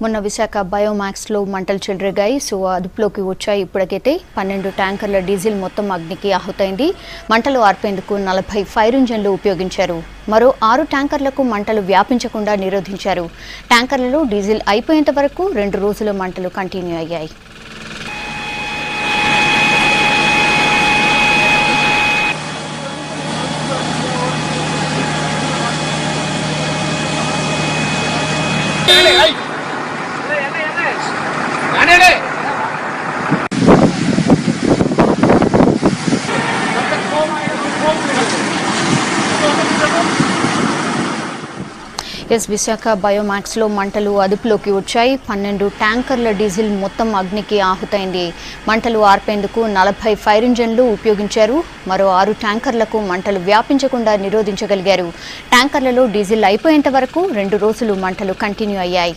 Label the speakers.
Speaker 1: మొన్న విశాఖ బయోమాక్స్లో మంటలు చెలరేగాయి. సో అదుపులోకి వచ్చాయి. ఇప్పటికైతే 12 ట్యాంకర్ల డీజిల్ మొత్తం అగ్నికి ఆహుతైంది. మంటలు ఆర్పేందుకు 40 ఫైర్ ఇంజన్లు ఉపయోగించారు. మరో 6 ట్యాంకర్లకు మంటలు వ్యాపించకుండా నిరోధించారు. ట్యాంకర్లలో డీజిల్ అయిపోయేంత వరకు 2 రోజుల మంటలు కంటిన్యూ అయ్యాయి. విశాఖ బయోమాక్స్లో మంటలు అదుపులోకి వచ్చాయి. 12 ట్యాంకర్ల డీజిల్ మొత్తం అగ్నికి ఆహుతైంది. మంటలు ఆర్పేందుకు 40 ఫైర్ ఇంజన్లు ఉపయోగించారు. మరో 6 ట్యాంకర్లకు మంటలు వ్యాపించకుండా నిరోధించగలిగారు. ట్యాంకర్లలో డీజిల్ అయిపోయేంత వరకు 2 రోజులు మంటలు కంటిన్యూ అయ్యాయి.